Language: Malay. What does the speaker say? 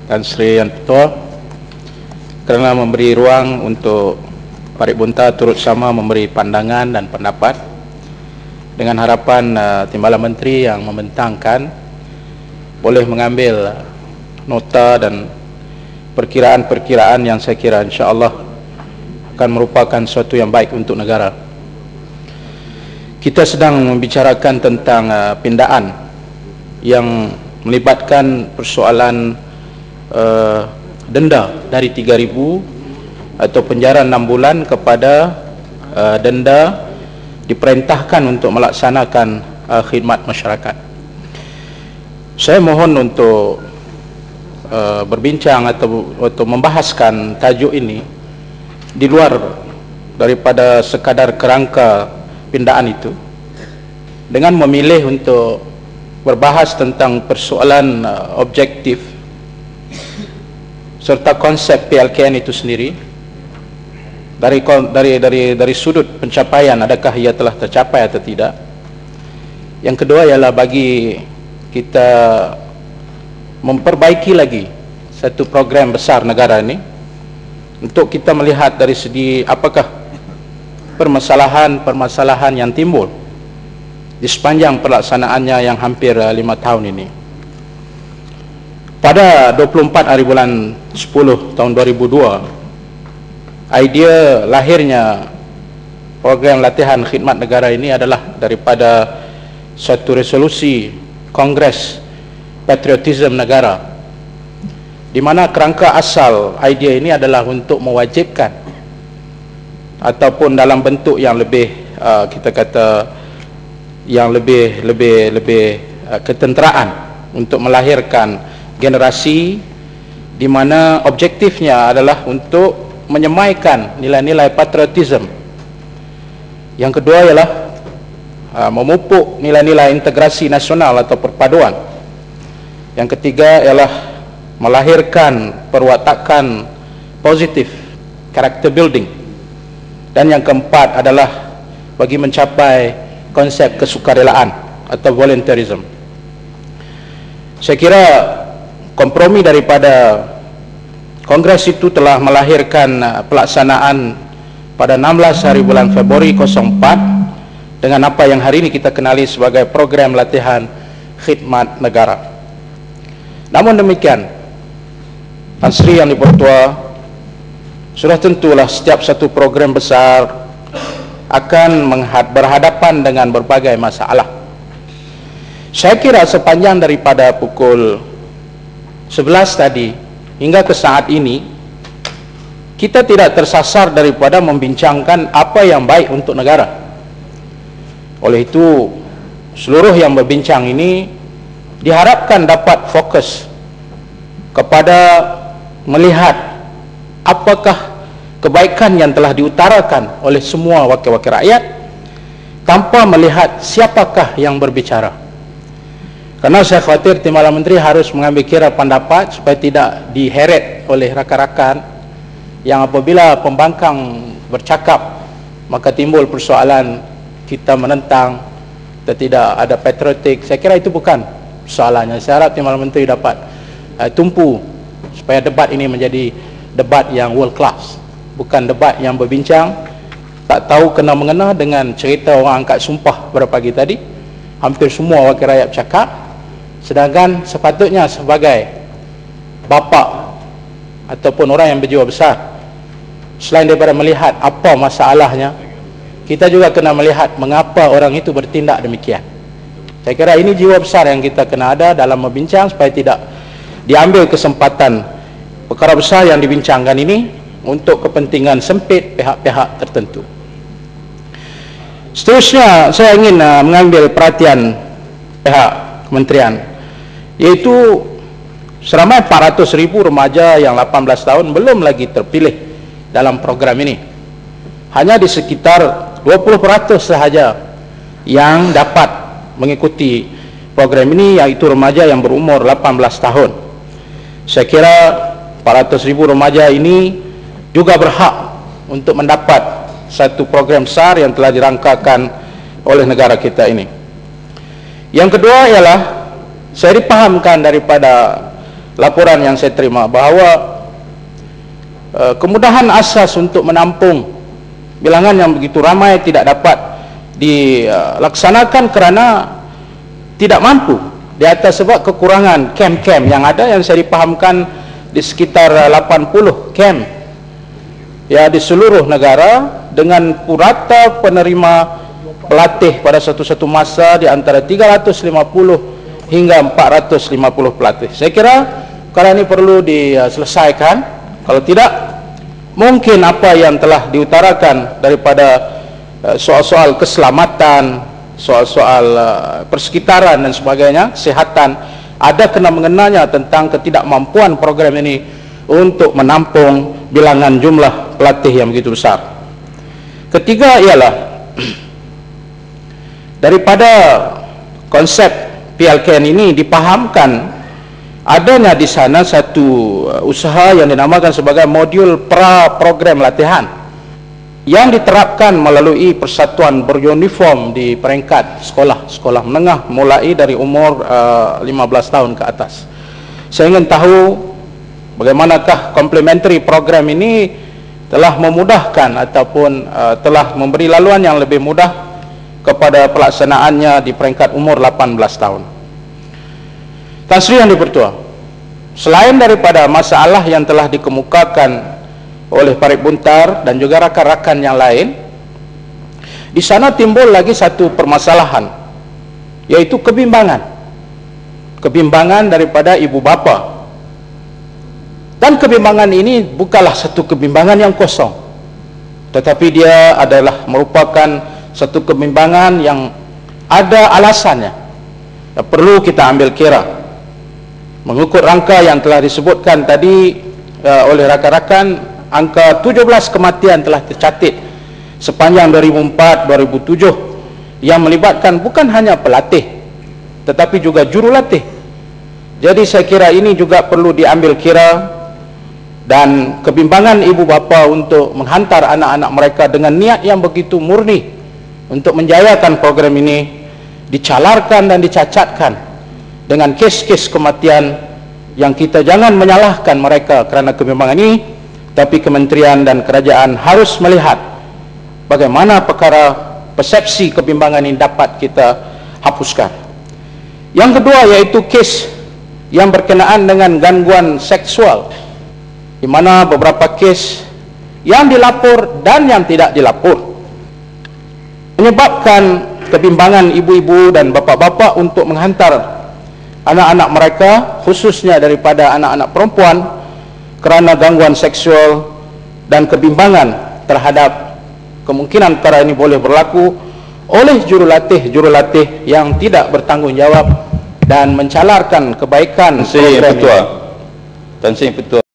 Tan Sri Yang Ketua kerana memberi ruang untuk Parit Bunta turut sama memberi pandangan dan pendapat dengan harapan Timbalan Menteri yang membentangkan boleh mengambil nota dan perkiraan-perkiraan yang saya kira insya-Allah akan merupakan sesuatu yang baik untuk negara. Kita sedang membicarakan tentang pindaan yang melibatkan persoalan denda dari 3,000 atau penjara 6 bulan kepada denda diperintahkan untuk melaksanakan khidmat masyarakat. Saya mohon untuk berbincang atau membahaskan tajuk ini di luar daripada sekadar kerangka pindaan itu, dengan memilih untuk berbahas tentang persoalan objektif serta konsep PLKN itu sendiri dari sudut pencapaian, adakah ia telah tercapai atau tidak. Yang kedua ialah bagi kita memperbaiki lagi satu program besar negara ini, untuk kita melihat dari segi apakah permasalahan yang timbul di sepanjang pelaksanaannya yang hampir 5 tahun ini. Pada 24 hari bulan 10 tahun 2002, idea lahirnya program latihan khidmat negara ini adalah daripada suatu resolusi Kongres Patriotism Negara, di mana kerangka asal idea ini adalah untuk mewajibkan ataupun dalam bentuk yang lebih kita kata yang lebih ketenteraan untuk melahirkan generasi di mana objektifnya adalah untuk menyemaikan nilai-nilai patriotism. Yang kedua ialah memupuk nilai-nilai integrasi nasional atau perpaduan. Yang ketiga ialah melahirkan perwatakan positif, character building. Dan yang keempat adalah bagi mencapai konsep kesukarelaan atau volunteerism. Saya kira kompromi daripada Kongres itu telah melahirkan pelaksanaan pada 16 hari bulan Februari 04 dengan apa yang hari ini kita kenali sebagai program latihan khidmat negara. Namun demikian, Tan Sri Yang Dipertua, sudah tentulah setiap satu program besar akan berhadapan dengan berbagai masalah. Saya kira sepanjang daripada pukul 11 tadi hingga ke saat ini, kita tidak tersasar daripada membincangkan apa yang baik untuk negara. Oleh itu, seluruh yang berbincang ini diharapkan dapat fokus kepada melihat apakah kebaikan yang telah diutarakan oleh semua wakil-wakil rakyat tanpa melihat siapakah yang berbicara. Karena saya khawatir Timbalan Menteri harus mengambil kira pendapat supaya tidak diheret oleh rakan-rakan yang apabila pembangkang bercakap maka timbul persoalan kita menentang dan tidak ada patriotik. Saya kira itu bukan soalannya. Saya harap Timbalan Menteri dapat tumpu supaya debat ini menjadi debat yang world class, bukan debat yang berbincang tak tahu kena-mengena dengan cerita orang angkat sumpah pada pagi tadi. Hampir semua wakil rakyat bercakap, sedangkan sepatutnya sebagai bapa ataupun orang yang berjiwa besar, selain daripada melihat apa masalahnya, kita juga kena melihat mengapa orang itu bertindak demikian. Saya kira ini jiwa besar yang kita kena ada dalam membincang supaya tidak diambil kesempatan perkara besar yang dibincangkan ini untuk kepentingan sempit pihak-pihak tertentu. Seterusnya saya ingin mengambil perhatian pihak kementerian, yaitu seramai 400,000 remaja yang 18 tahun belum lagi terpilih dalam program ini. Hanya di sekitar 20% sahaja yang dapat mengikuti program ini, yaitu remaja yang berumur 18 tahun. Saya kira 400,000 remaja ini juga berhak untuk mendapat satu program besar yang telah dirangkakan oleh negara kita ini. Yang kedua ialah saya dipahamkan daripada laporan yang saya terima bahawa kemudahan asas untuk menampung bilangan yang begitu ramai tidak dapat dilaksanakan kerana tidak mampu di atas sebab kekurangan kem-kem yang ada, yang saya dipahamkan di sekitar 80 kem ya di seluruh negara, dengan purata penerima pelatih pada satu masa di antara 350 hingga 450 pelatih. Saya kira perkara ini perlu diselesaikan. Kalau tidak, mungkin apa yang telah diutarakan daripada soal-soal keselamatan, soal-soal persekitaran dan sebagainya, kesihatan, ada kena mengenanya tentang ketidakmampuan program ini untuk menampung bilangan jumlah pelatih yang begitu besar. Ketiga ialah daripada konsep PLKN ini dipahamkan adanya di sana satu usaha yang dinamakan sebagai modul pra-program latihan yang diterapkan melalui persatuan beruniform di peringkat sekolah menengah mulai dari umur 15 tahun ke atas. Saya ingin tahu bagaimanakah complementary program ini telah memudahkan ataupun telah memberi laluan yang lebih mudah kepada pelaksanaannya di peringkat umur 18 tahun. Tan Sri Yang di-Pertua, selain daripada masalah yang telah dikemukakan oleh Parit Buntar dan juga rakan-rakan yang lain, di sana timbul lagi satu permasalahan, yaitu kebimbangan daripada ibu bapa. Dan kebimbangan ini bukanlah satu kebimbangan yang kosong, tetapi dia adalah merupakan satu kebimbangan yang ada alasannya, perlu kita ambil kira. Mengikut rangka yang telah disebutkan tadi oleh rakan-rakan, angka 17 kematian telah tercatat sepanjang 2004-2007 yang melibatkan bukan hanya pelatih tetapi juga jurulatih. Jadi saya kira ini juga perlu diambil kira, dan kebimbangan ibu bapa untuk menghantar anak-anak mereka dengan niat yang begitu murni untuk menjayakan program ini dicalarkan dan dicacatkan dengan kes-kes kematian yang kita jangan menyalahkan mereka kerana kebimbangan ini, tapi kementerian dan kerajaan harus melihat bagaimana perkara persepsi kebimbangan ini dapat kita hapuskan. Yang kedua yaitu kes yang berkenaan dengan gangguan seksual, di mana beberapa kes yang dilapor dan yang tidak dilapor menyebabkan kebimbangan ibu-ibu dan bapa-bapa untuk menghantar anak-anak mereka, khususnya daripada anak-anak perempuan, kerana gangguan seksual dan kebimbangan terhadap kemungkinan perkara ini boleh berlaku oleh jurulatih yang tidak bertanggungjawab dan mencalarkan kebaikan program ini. Tan Sri Yang di-Pertua.